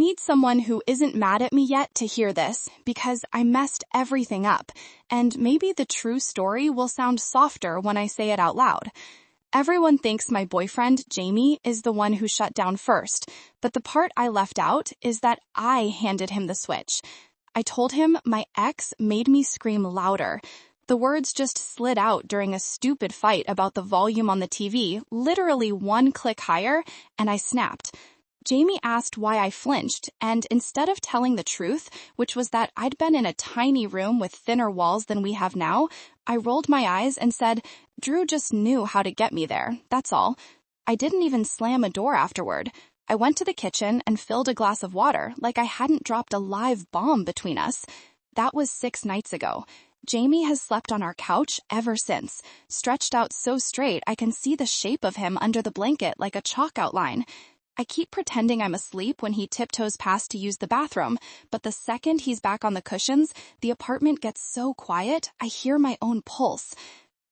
need someone who isn't mad at me yet to hear this, because I messed everything up, and maybe the true story will sound softer when I say it out loud. Everyone thinks my boyfriend, Jamie, is the one who shut down first, but the part I left out is that I handed him the switch. I told him my ex made me scream louder. The words just slid out during a stupid fight about the volume on the TV, literally one click higher, and I snapped. Jamie asked why I flinched, and instead of telling the truth, which was that I'd been in a tiny room with thinner walls than we have now, I rolled my eyes and said, Drew just knew how to get me there, that's all. I didn't even slam a door afterward. I went to the kitchen and filled a glass of water like I hadn't dropped a live bomb between us. That was 6 nights ago. Jamie has slept on our couch ever since, stretched out so straight I can see the shape of him under the blanket like a chalk outline. I keep pretending I'm asleep when he tiptoes past to use the bathroom, but the second he's back on the cushions, the apartment gets so quiet, I hear my own pulse.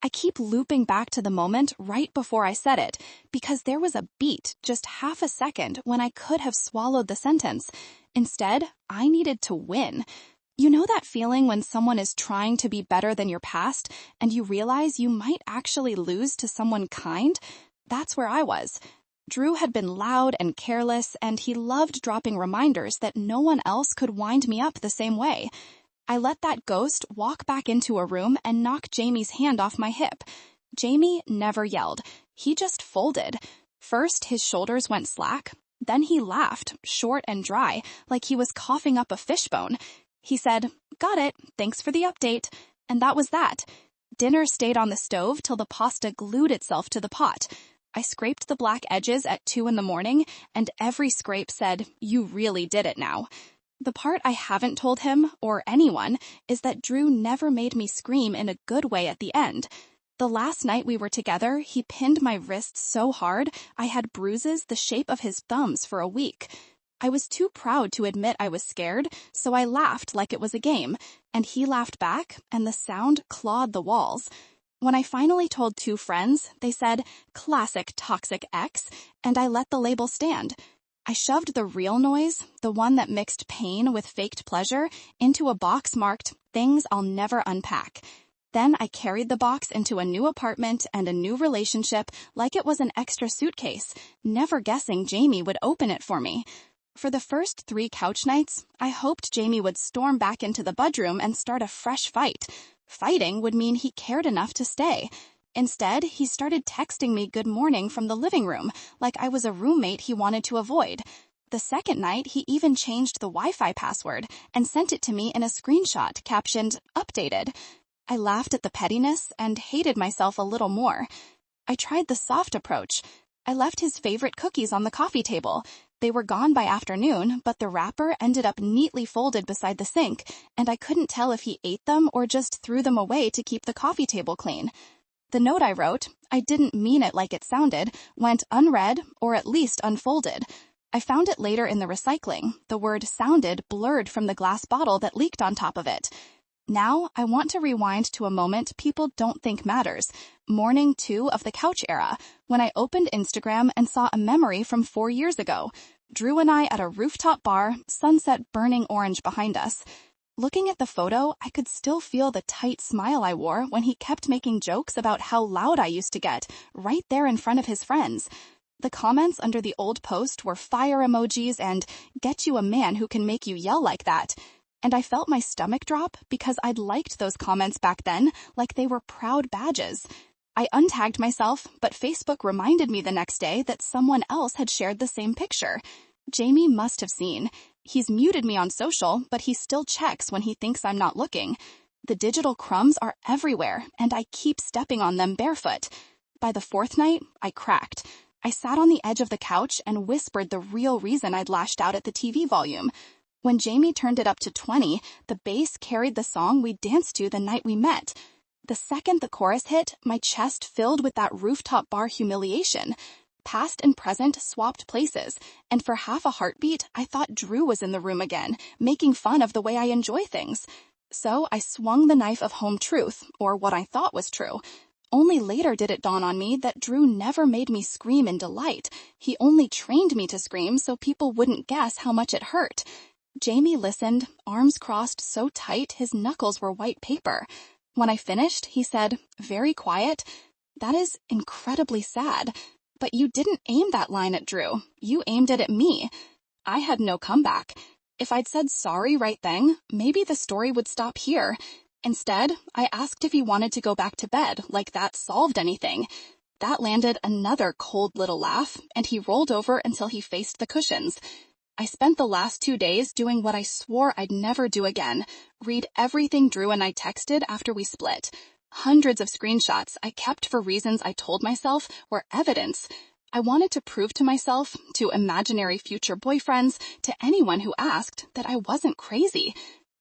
I keep looping back to the moment right before I said it, because there was a beat just half a second when I could have swallowed the sentence. Instead, I needed to win. You know that feeling when someone is trying to be better than your past, and you realize you might actually lose to someone kind? That's where I was. Drew had been loud and careless, and he loved dropping reminders that no one else could wind me up the same way. I let that ghost walk back into a room and knock Jamie's hand off my hip. Jamie never yelled. He just folded. First, his shoulders went slack. Then he laughed, short and dry, like he was coughing up a fishbone. He said, "Got it, thanks for the update." And that was that. Dinner stayed on the stove till the pasta glued itself to the pot. I scraped the black edges at 2 a.m, and every scrape said, "You really did it now." The part I haven't told him, or anyone, is that Drew never made me scream in a good way at the end. The last night we were together, he pinned my wrists so hard, I had bruises the shape of his thumbs for a week. I was too proud to admit I was scared, so I laughed like it was a game, and he laughed back, and the sound clawed the walls. When I finally told 2 friends, they said, "Classic toxic ex," and I let the label stand. I shoved the real noise, the one that mixed pain with faked pleasure, into a box marked, "Things I'll Never Unpack." Then I carried the box into a new apartment and a new relationship like it was an extra suitcase, never guessing Jamie would open it for me. For the first 3 couch nights, I hoped Jamie would storm back into the bedroom and start a fresh fight. Fighting would mean he cared enough to stay. Instead, he started texting me good morning from the living room, like I was a roommate he wanted to avoid. The second night, he even changed the Wi-Fi password and sent it to me in a screenshot captioned, "Updated." I laughed at the pettiness and hated myself a little more. I tried the soft approach. I left his favorite cookies on the coffee table. They were gone by afternoon, but the wrapper ended up neatly folded beside the sink, and I couldn't tell if he ate them or just threw them away to keep the coffee table clean. The note I wrote, I didn't mean it like it sounded, went unread or at least unfolded. I found it later in the recycling. The word "sounded" blurred from the glass bottle that leaked on top of it. Now, I want to rewind to a moment people don't think matters, morning 2 of the couch era, when I opened Instagram and saw a memory from 4 years ago. Drew and I at a rooftop bar, sunset burning orange behind us. Looking at the photo, I could still feel the tight smile I wore when he kept making jokes about how loud I used to get, right there in front of his friends. The comments under the old post were fire emojis and "Get you a man who can make you yell like that." And I felt my stomach drop because I'd liked those comments back then like they were proud badges. I untagged myself, but Facebook reminded me the next day that someone else had shared the same picture. Jamie must have seen. He's muted me on social, but he still checks when he thinks I'm not looking. The digital crumbs are everywhere, and I keep stepping on them barefoot. By the 4th night, I cracked. I sat on the edge of the couch and whispered the real reason I'd lashed out at the TV volume. When Jamie turned it up to 20, the bass carried the song we danced to the night we met. The second the chorus hit, my chest filled with that rooftop bar humiliation. Past and present swapped places, and for half a heartbeat, I thought Drew was in the room again, making fun of the way I enjoy things. So I swung the knife of home truth, or what I thought was true. Only later did it dawn on me that Drew never made me scream in delight. He only trained me to scream so people wouldn't guess how much it hurt. Jamie listened, arms crossed so tight his knuckles were white paper. When I finished, he said, very quiet, "That is incredibly sad. But you didn't aim that line at Drew. You aimed it at me." I had no comeback. If I'd said sorry right then, maybe the story would stop here. Instead, I asked if he wanted to go back to bed, like that solved anything. That landed another cold little laugh, and he rolled over until he faced the cushions. I spent the last 2 days doing what I swore I'd never do again, read everything Drew and I texted after we split. Hundreds of screenshots I kept for reasons I told myself were evidence. I wanted to prove to myself, to imaginary future boyfriends, to anyone who asked, that I wasn't crazy.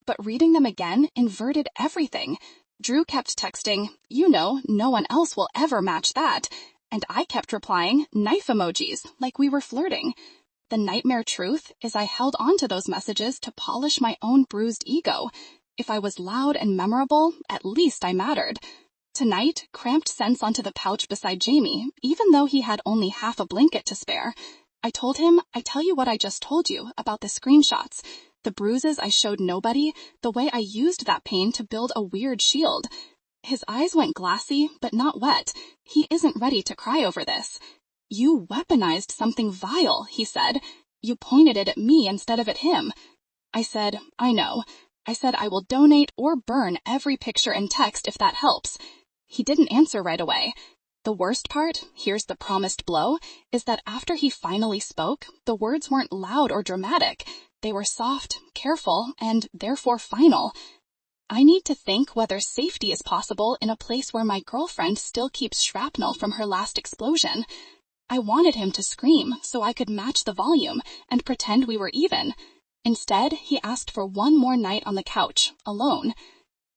But reading them again inverted everything. Drew kept texting, "You know, no one else will ever match that." And I kept replying, knife emojis, like we were flirting. The nightmare truth is I held on to those messages to polish my own bruised ego. If I was loud and memorable, at least I mattered. Tonight, cramped Sense onto the couch beside Jamie, even though he had only half a blanket to spare. I told him, "I tell you what I just told you about the screenshots. The bruises I showed nobody, the way I used that pain to build a weird shield." His eyes went glassy, but not wet. He isn't ready to cry over this. "You weaponized something vile," he said. "You pointed it at me instead of at him." I said, "I know." I said I will donate or burn every picture and text if that helps. He didn't answer right away. The worst part, here's the promised blow, is that after he finally spoke, the words weren't loud or dramatic. They were soft, careful, and therefore final. I need to think whether safety is possible in a place where my girlfriend still keeps shrapnel from her last explosion. I wanted him to scream so I could match the volume and pretend we were even. Instead, he asked for one more night on the couch, alone.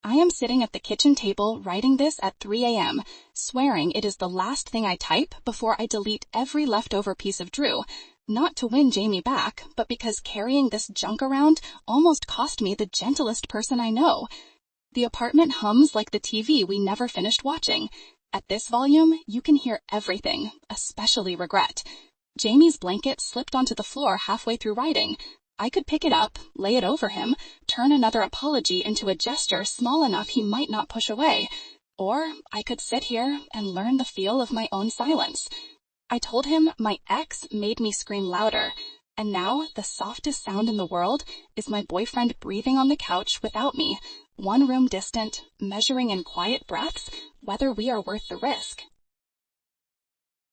I am sitting at the kitchen table writing this at 3 a.m., swearing it is the last thing I type before I delete every leftover piece of Drew, not to win Jamie back, but because carrying this junk around almost cost me the gentlest person I know. The apartment hums like the TV we never finished watching. At this volume, you can hear everything, especially regret. Jamie's blanket slipped onto the floor halfway through writing. I could pick it up, lay it over him, turn another apology into a gesture small enough he might not push away. Or I could sit here and learn the feel of my own silence. I told him my ex made me scream louder, and now the softest sound in the world is my boyfriend breathing on the couch without me, one room distant, measuring in quiet breaths whether we are worth the risk.